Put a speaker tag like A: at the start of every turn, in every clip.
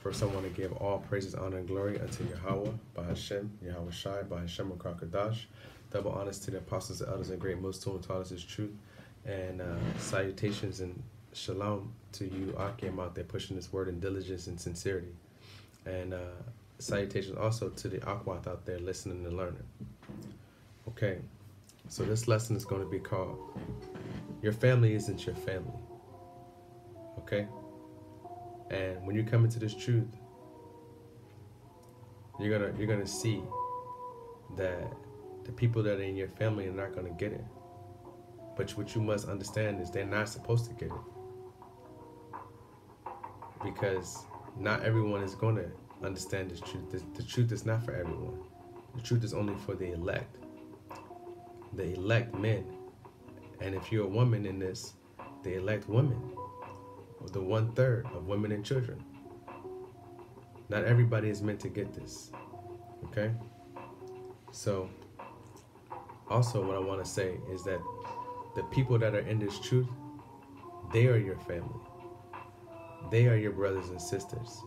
A: First, I want to give all praises, honor, and glory unto Yahweh, Bahashem, Yahweh Shai, Bahashem, Kadash. Double honors to the apostles, the elders, and great millstone who taught us his truth. And salutations and shalom to you, Akim, out there pushing this word in diligence and sincerity. And salutations also to the Akwat out there listening and learning. Okay, so this lesson is going to be called Your Family Isn't Your Family. Okay? And when you come into this truth, you're gonna see that the people that are in your family are not gonna get it. But what you must understand is they're not supposed to get it, because not everyone is gonna understand this truth. The truth is not for everyone. The truth is only for the elect men. And if you're a woman in this, the elect women, or the 1/3 of women and children. Not everybody is meant to get this. Okay? So, also what I want to say is that the people that are in this truth, they are your family. They are your brothers and sisters.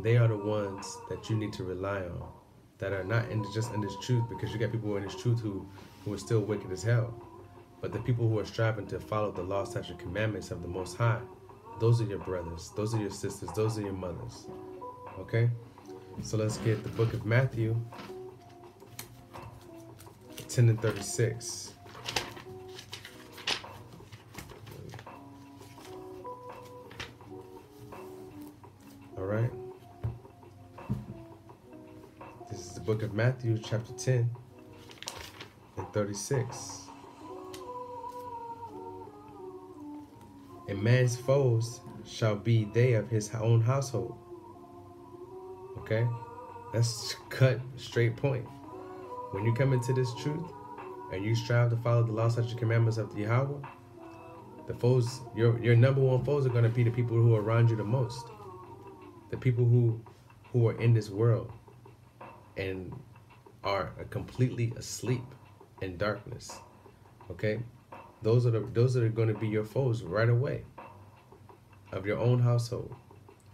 A: They are the ones that you need to rely on, that are not just in this truth, because you got people in this truth who are still wicked as hell. But the people who are striving to follow the law, statutes, and commandments of the Most High, those are your brothers, those are your sisters, those are your mothers. Okay? So let's get the book of Matthew 10 and 36. All right? This is the book of Matthew, chapter 10 and 36. A man's foes shall be they of his own household. Okay? That's cut straight point. When you come into this truth and you strive to follow the law, statutes, and commandments of the Yahweh, the foes, your number one foes are going to be the people who are around you the most. The people who are in this world and are completely asleep in darkness. Okay? Those are going to be your foes right away, of your own household.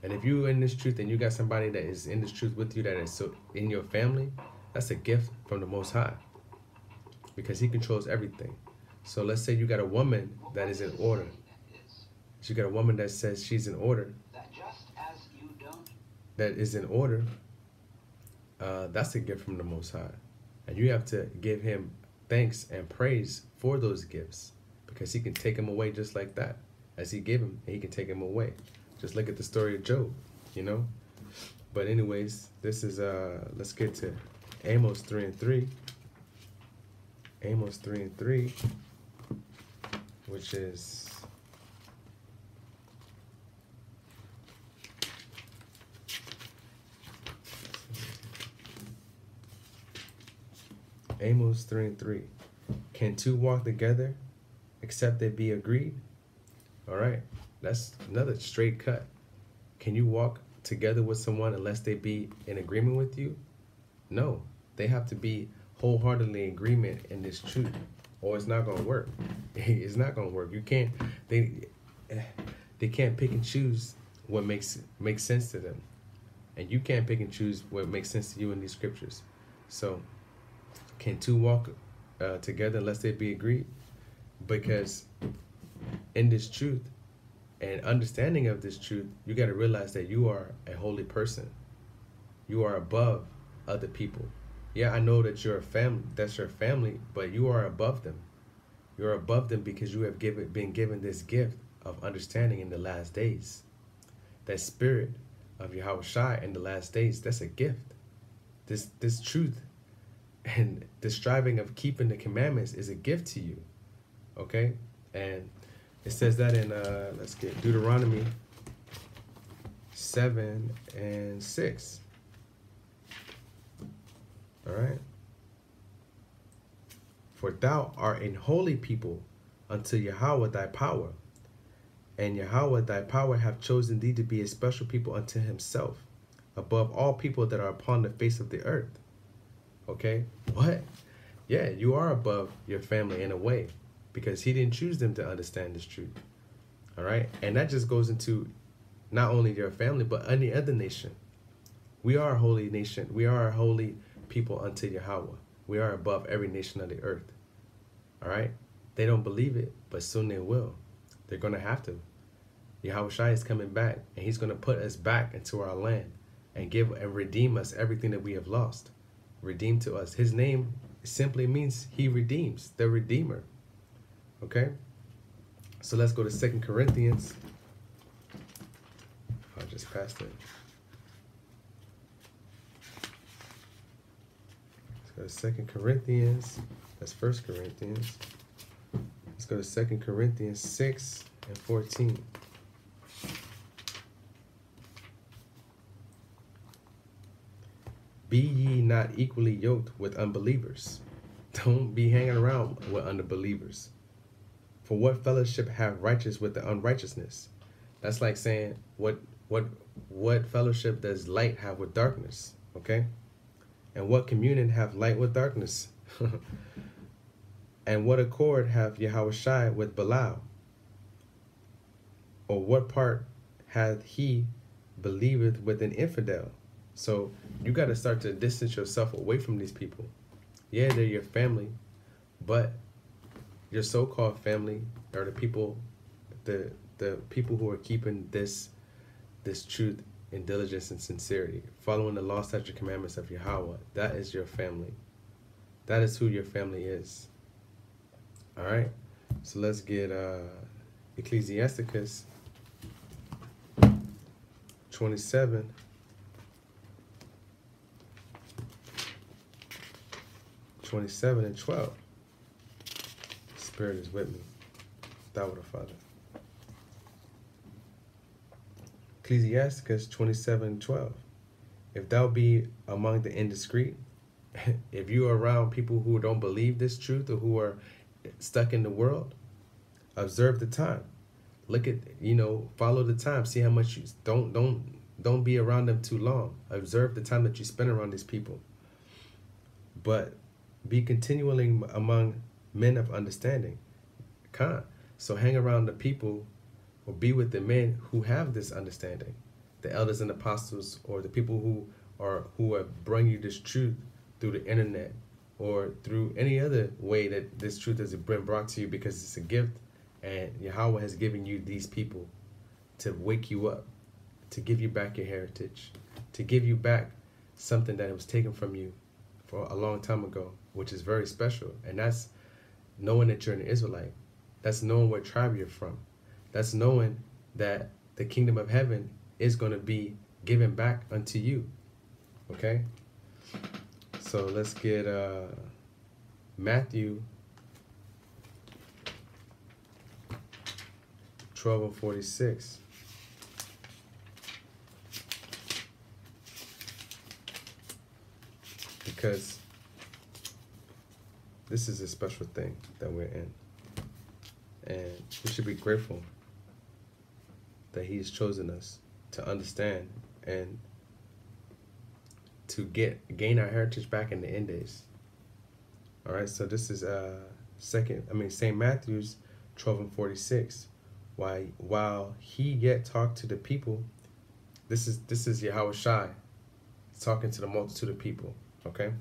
A: And if you're in this truth and you got somebody that is in this truth with you, that is so in your family, that's a gift from the Most High, because he controls everything. So let's say you got a woman that is in order. You got a woman that says she's in order, that is in order. That's a gift from the Most High. And you have to give him thanks and praise for those gifts, because he can take them away just like that. As he gave him, he can take them away. Just look at the story of Job, you know. But anyways, this is let's get to Amos 3 and 3. Amos 3 and 3, which is Amos 3 and 3. Can two walk together except they be agreed? All right, that's another straight cut. Can you walk together with someone unless they be in agreement with you? No, they have to be wholeheartedly in agreement in this truth, or it's not going to work. It's not going to work. You can't. They can't pick and choose what makes sense to them, and you can't pick and choose what makes sense to you in these scriptures. So, can two walk together unless they be agreed? Because in this truth and understanding of this truth, you got to realize that you are a holy person. You are above other people. Yeah, I know that you're a family. That's your family, but you are above them. You're above them because you have been given this gift of understanding in the last days. That spirit of Yahweh Shai in the last days, that's a gift. This truth and the striving of keeping the commandments is a gift to you. Okay? And it says that in, let's get Deuteronomy 7 and 6. All right? For thou art an holy people unto Yahweh thy power, and Yahweh thy power hath chosen thee to be a special people unto himself, above all people that are upon the face of the earth. Okay? What? Yeah, you are above your family in a way, because he didn't choose them to understand this truth. All right? And that just goes into not only your family, but any other nation. We are a holy nation. We are a holy people unto Yahweh. We are above every nation of the earth. All right? They don't believe it, but soon they will. They're going to have to. Yahweh Shai is coming back, and he's going to put us back into our land and give and redeem us everything that we have lost. Redeem to us. His name simply means he redeems, the Redeemer. Okay? So let's go to 2 Corinthians. I just passed it. Let's go to 2 Corinthians. That's 1 Corinthians. Let's go to 2 Corinthians 6 and 14. Be ye not equally yoked with unbelievers. Don't be hanging around with unbelievers. For what fellowship have righteous with the unrighteousness? That's like saying, what fellowship does light have with darkness? Okay? And what communion have light with darkness? And what accord have Yahweh Shai with Belial? Or what part hath he believeth with an infidel? So you got to start to distance yourself away from these people. Yeah, they're your family, but your so-called family are the people, the people who are keeping this truth in diligence and sincerity, following the law, statute, commandments of Yahweh. That is your family. That is who your family is. All right. So let's get Ecclesiasticus 27. And 12. Spirit is with me. Thou the Father. Ecclesiasticus 27:12. If thou be among the indiscreet, if you are around people who don't believe this truth or who are stuck in the world, observe the time. Look at, follow the time. See how much you don't be around them too long. Observe the time that you spend around these people. But be continually among men of understanding. So hang around the people or be with the men who have this understanding, the elders and apostles, or the people who have bring you this truth through the internet or through any other way that this truth has been brought to you, because it's a gift, and Yahweh has given you these people to wake you up, to give you back your heritage, to give you back something that was taken from you for a long time ago, which is very special. And that's knowing that you're an Israelite. That's knowing what tribe you're from. That's knowing that the kingdom of heaven is going to be given back unto you. Okay? So let's get Matthew 12:46. Because this is a special thing that we're in. And we should be grateful that he's chosen us to understand and to gain our heritage back in the end days. All right, so this is St. Matthew's 12:46. While he yet talked to the people, this is Yahweh Shai talking to the multitude of people. Okay.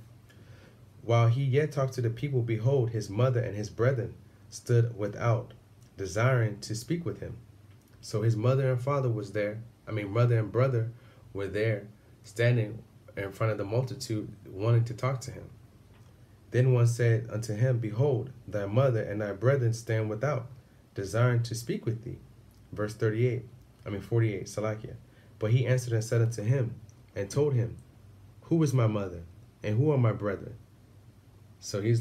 A: While he yet talked to the people, behold, his mother and his brethren stood without, desiring to speak with him. So his mother and father was there. Mother and brother were there, standing in front of the multitude, wanting to talk to him. Then one said unto him, behold, thy mother and thy brethren stand without, desiring to speak with thee. Verse 48, Salakia. But he answered and said unto him, and told him, who is my mother, and who are my brethren? So he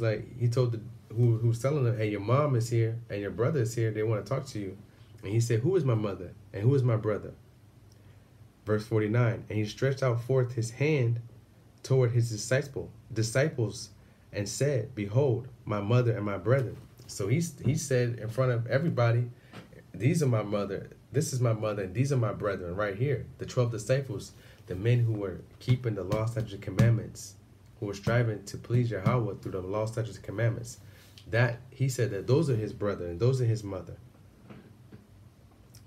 A: told who was telling him, hey, your mom is here, and your brother is here, they want to talk to you. And he said, who is my mother, and who is my brother? Verse 49, and he stretched out forth his hand toward his disciples, and said, behold, my mother and my brethren. So he said in front of everybody, these are my mother, this is my mother, and these are my brethren right here. The 12 disciples, the men who were keeping the law, statutes, and commandments, who were striving to please Yahweh through the law, statutes, and commandments. That he said that those are his brother and those are his mother.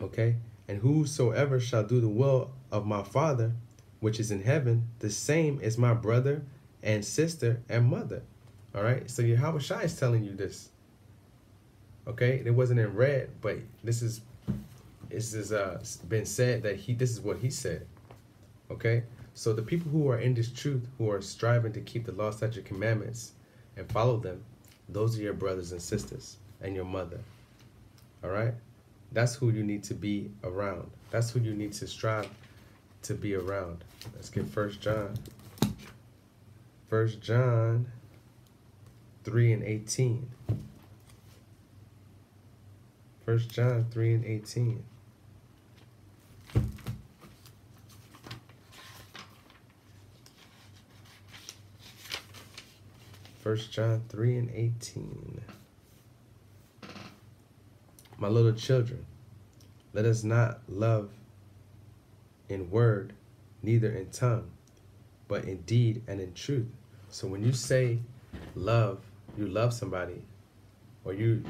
A: Okay? And whosoever shall do the will of my Father, which is in heaven, the same is my brother and sister and mother. All right. So Yahweh Shai is telling you this. Okay. It wasn't in red, but this is been said that this is what he said. Okay. So the people who are in this truth, who are striving to keep the law, statute, commandments, and follow them, those are your brothers and sisters and your mother. All right? That's who you need to be around. That's who you need to strive to be around. Let's get 1 John. 1 John 3 and 18. 1 John 3 and 18. 1 John 3 and 18. My little children, let us not love in word, neither in tongue, but in deed and in truth. So when you say love, you love somebody, or you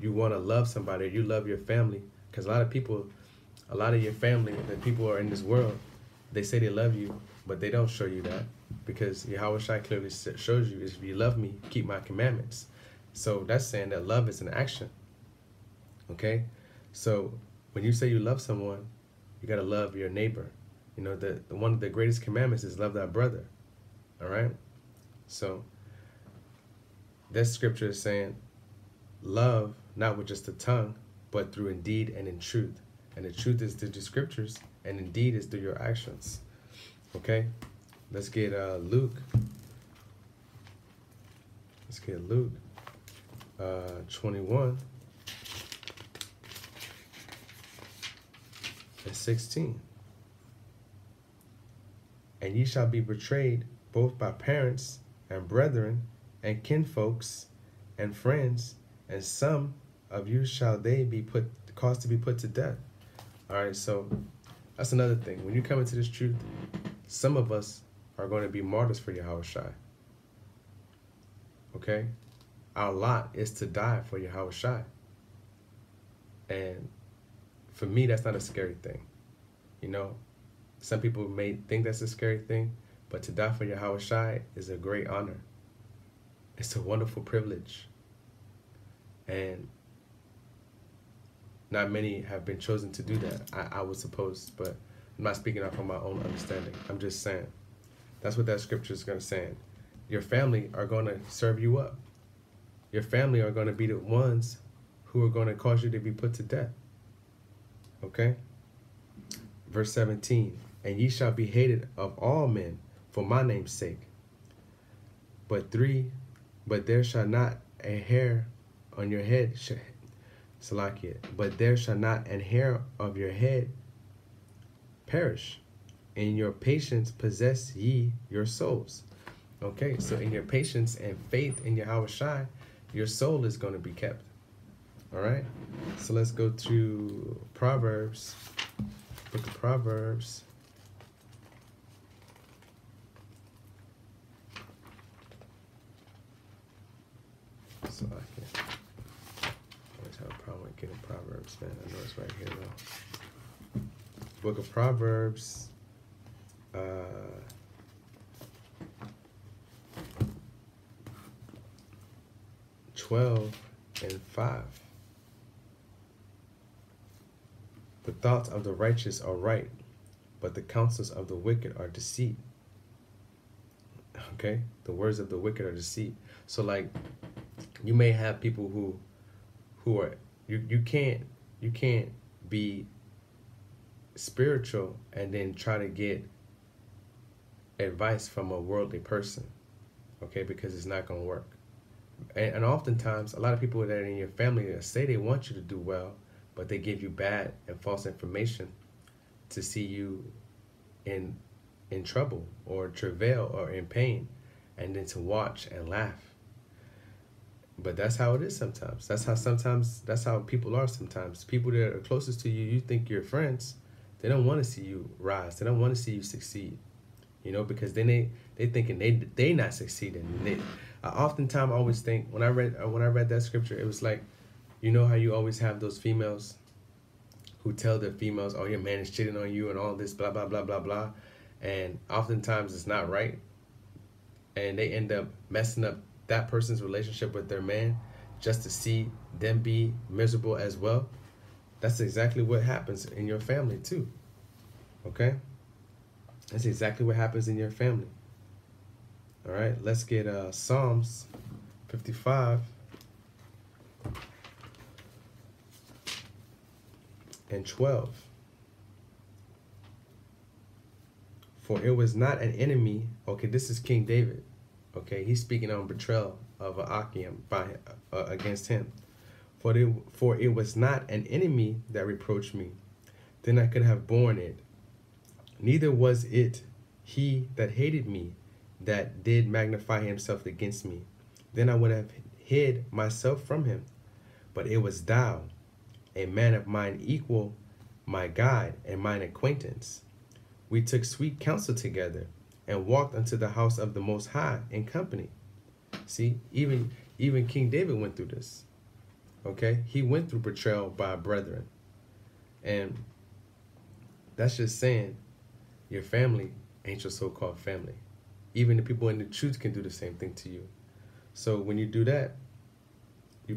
A: want to love somebody, or you love your family, because a lot of your family, the people who are in this world, they say they love you, but they don't show you that, because Yahweh Shai clearly shows you, if you love me, keep my commandments. So that's saying that love is an action. Okay? So when you say you love someone, you got to love your neighbor. You know, the one of the greatest commandments is love thy brother. All right? So that scripture is saying love not with just the tongue, but through in deed and in truth. And the truth is through the scriptures, and indeed is through your actions. Okay? Let's get Luke. Let's get Luke 21 and 16. And ye shall be betrayed both by parents and brethren and kinfolks and friends, and some of you shall they be caused to be put to death. All right, so that's another thing. When you come into this truth, some of us are going to be martyrs for Yahweh Shai. Okay? Our lot is to die for Yahweh Shai. And for me, that's not a scary thing. You know, some people may think that's a scary thing, but to die for Yahweh Shai is a great honor. It's a wonderful privilege. And not many have been chosen to do that, I would suppose, but I'm not speaking out from my own understanding. I'm just saying. That's what that scripture is going to say. Your family are going to serve you up. Your family are going to be the ones who are going to cause you to be put to death. Okay? Verse 17. And ye shall be hated of all men for my name's sake. But there shall not a hair on your head, Salakia, but there shall not an hair of your head perish. In your patience possess ye your souls. Okay, so in your patience and faith in Yahweh Shai, your soul is going to be kept. All right, so let's go to Proverbs, book of Proverbs. So I always have a problem with getting Proverbs, man. I know it's right here though. Book of Proverbs. 12 and 5. The thoughts of the righteous are right, but the counsels of the wicked are deceit. Okay? The words of the wicked are deceit. So like, you may have people who are, you can't be spiritual and then try to get advice from a worldly person, okay, because it's not going to work. And oftentimes, a lot of people that are in your family say they want you to do well, but they give you bad and false information to see you in trouble or travail or in pain, and then to watch and laugh. But that's how it is sometimes. That's how people are sometimes. People that are closest to you, you think you're friends, they don't want to see you rise. They don't want to see you succeed. You know, because then they thinking they not succeeding. I oftentimes always think when I read that scripture, it was like, you know how you always have those females who tell their females, oh, your man is cheating on you and all this, blah, blah, blah, blah, blah. And oftentimes it's not right. And they end up messing up that person's relationship with their man just to see them be miserable as well. That's exactly what happens in your family too. Okay? That's exactly what happens in your family. All right, let's get Psalms 55 and 12. For it was not an enemy. Okay, this is King David. Okay, he's speaking on betrayal of Achiam by against him. For it was not an enemy that reproached me, then I could have borne it. Neither was it he that hated me that did magnify himself against me. Then I would have hid myself from him. But it was thou, a man of mine equal, my guide and mine acquaintance. We took sweet counsel together and walked unto the house of the Most High in company. See, even King David went through this. Okay, he went through betrayal by brethren. And that's just saying your family ain't your so-called family. Even the people in the truth can do the same thing to you. So when you do that, you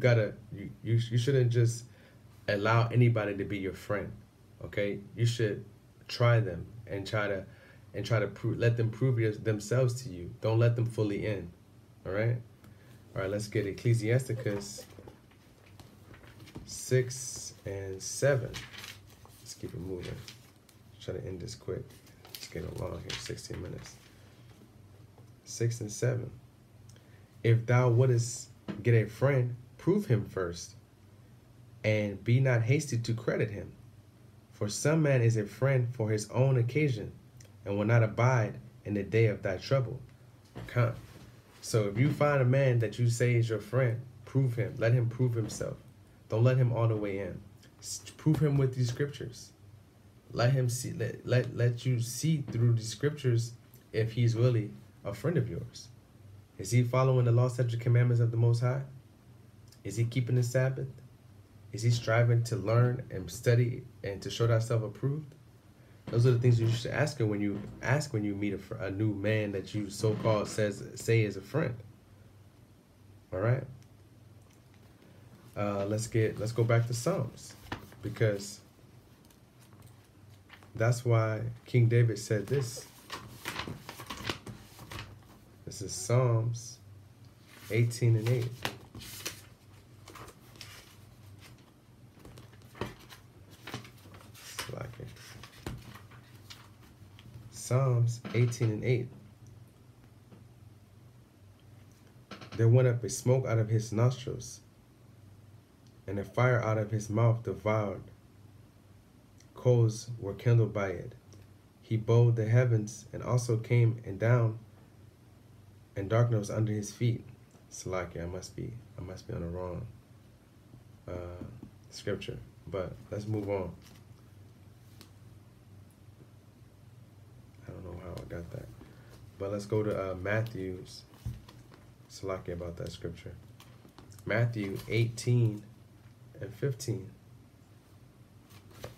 A: shouldn't just allow anybody to be your friend. Okay, you should try them and try to let them prove themselves to you. Don't let them fully in. All right, let's get Ecclesiasticus 6 and 7. Let's keep it moving. Try to end this quick. It's getting long here, 16 minutes. 6 and 7. If thou wouldest get a friend, prove him first, and be not hasty to credit him. For some man is a friend for his own occasion, and will not abide in the day of thy trouble. Come. So if you find a man that you say is your friend, prove him. Let him prove himself. Don't let him all the way in. Prove him with these scriptures. Let him see. Let you see through the scriptures if he's really a friend of yours. Is he following the law, statutes, commandments of the Most High? Is he keeping the Sabbath? Is he striving to learn and study and to show thyself approved? Those are the things you should ask when you meet a new man that you so-called say is a friend. All right. Let's go back to Psalms, because that's why King David said this. This is Psalms 18 and 8. Psalms 18 and 8. There went up a smoke out of his nostrils, and a fire out of his mouth devoured. Coals were kindled by it. He bowed the heavens, and also came and down, and darkness was under his feet. Salakia, I must be on the wrong scripture, but let's move on. I don't know how I got that, but let's go to Matthew's. Salakia about that scripture. Matthew 18 and 15.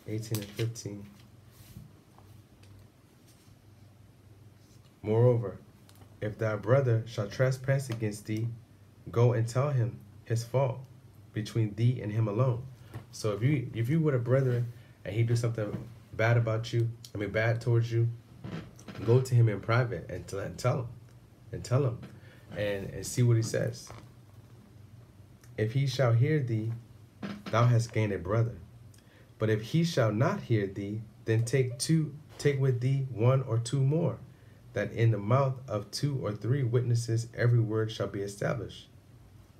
A: 18 and 15. Moreover, if thy brother shall trespass against thee, go and tell him his fault between thee and him alone. So if you with a brother and he do something bad about you, bad towards you, go to him in private and tell him and see what he says. If he shall hear thee, thou hast gained a brother. But if he shall not hear thee, then take with thee one or two more, that in the mouth of 2 or 3 witnesses every word shall be established.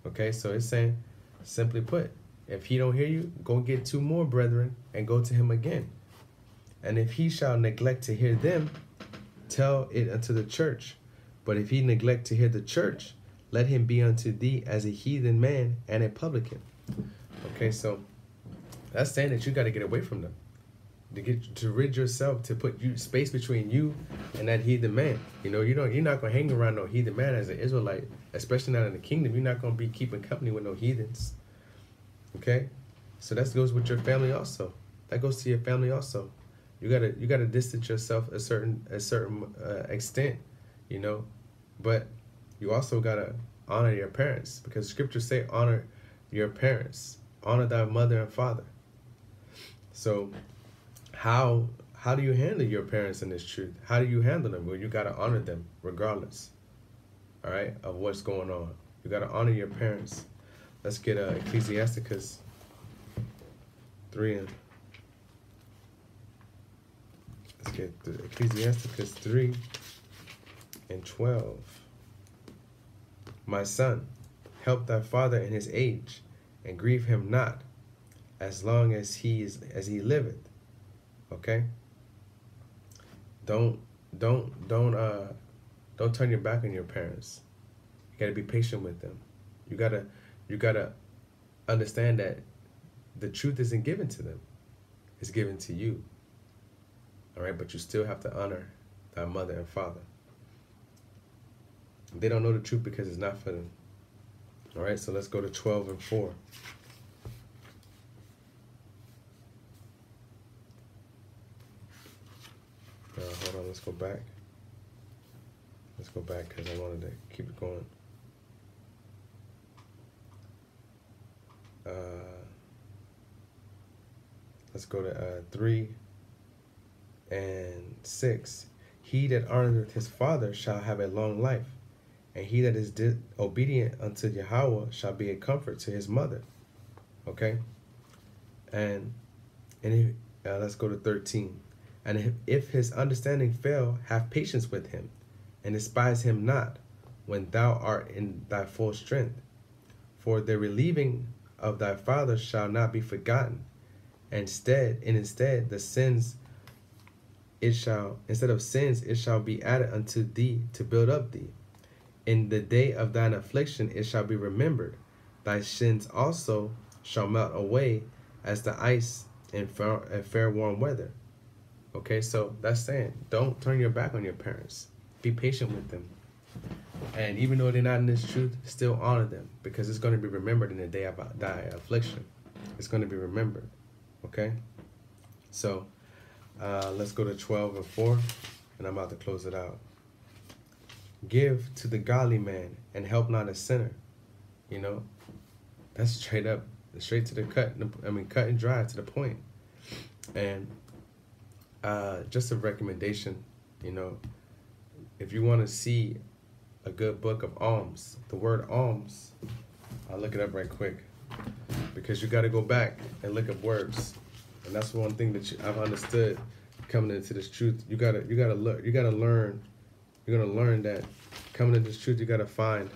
A: Okay, so it's saying, simply put, if he don't hear you, go get 2 more brethren and go to him again. And if he shall neglect to hear them, tell it unto the church. But if he neglect to hear the church, let him be unto thee as a heathen man and a publican. Okay, so that's saying that you got to get away from them, to rid yourself, to put space between you and that heathen man. You're not gonna hang around no heathen man as an Israelite, especially not in the kingdom. You're not gonna be keeping company with no heathens. Okay, so that goes with your family also. That goes to your family also. You gotta distance yourself a certain extent, you know, but you also gotta honor your parents, because scriptures say honor your parents, honor thy mother and father. So how do you handle your parents in this truth? How do you handle them? Well, you gotta honor them regardless, all right, of what's going on. You gotta honor your parents. Let's get Ecclesiasticus 3 and let's get the Ecclesiasticus 3 and 12. My son, help thy father in his age, and grieve him not, as long as he liveth. Okay? Don't turn your back on your parents. You gotta be patient with them. You gotta understand that the truth isn't given to them. It's given to you. All right, but you still have to honor thy mother and father. They don't know the truth because it's not for them. All right, so let's go to 12 and 4. Hold on, let's go back. Let's go back because I wanted to keep it going. Let's go to 3 and 6. He that honoreth his father shall have a long life, and he that is obedient unto Yahweh shall be a comfort to his mother. Okay? And let's go to 13. And if his understanding fail, have patience with him, and despise him not, when thou art in thy full strength. For the relieving of thy father shall not be forgotten. Instead the sins instead of sins it shall be added unto thee to build up thee. In the day of thine affliction it shall be remembered. Thy sins also shall melt away as the ice in fair warm weather. Okay, so that's saying don't turn your back on your parents. Be patient with them. And even though they're not in this truth, still honor them, because it's going to be remembered in the day of thy affliction. It's going to be remembered. Okay? So let's go to 12 and 4, and I'm about to close it out. Give to the godly man, and help not a sinner. You know, that's straight up, straight to the cut. I mean, cut and dry, to the point. And just a recommendation, you know, if you want to see a good book of alms, the word alms, I'll look it up right quick, because you got to go back and look up words. And that's one thing that I've understood coming into this truth. You gotta learn. You're gonna learn that coming into this truth, you gotta find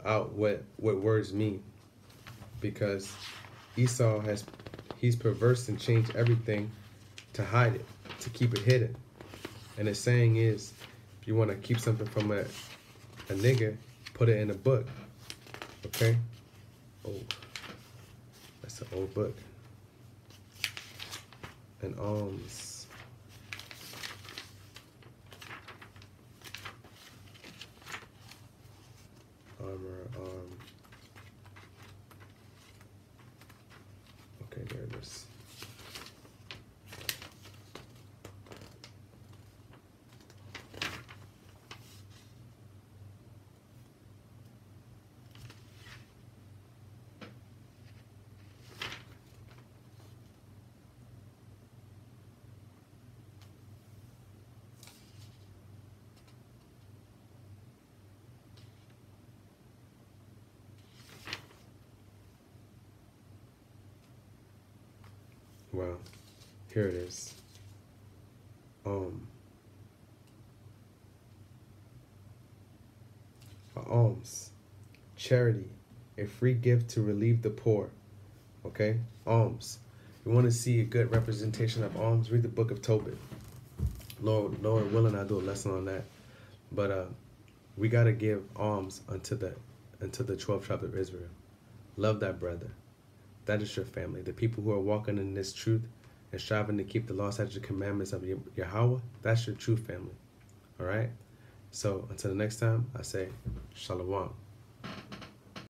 A: out what words mean, because Esau he's perverse and changed everything to hide it, to keep it hidden. And the saying is, if you want to keep something from a nigga, put it in a book. Okay? Oh, that's an old book. And alms. Armor, arm. Okay, there it is. Well, here it is. Alms, charity, a free gift to relieve the poor. Okay, alms. You want to see a good representation of alms? Read the book of Tobit. Lord willing, I'll do a lesson on that. But we gotta give alms unto the 12 tribes of Israel. Love thy brother. That is your family. The people who are walking in this truth and striving to keep the law, statutes, and commandments of Yahweh, that's your true family. All right? So until the next time, I say, Shalom.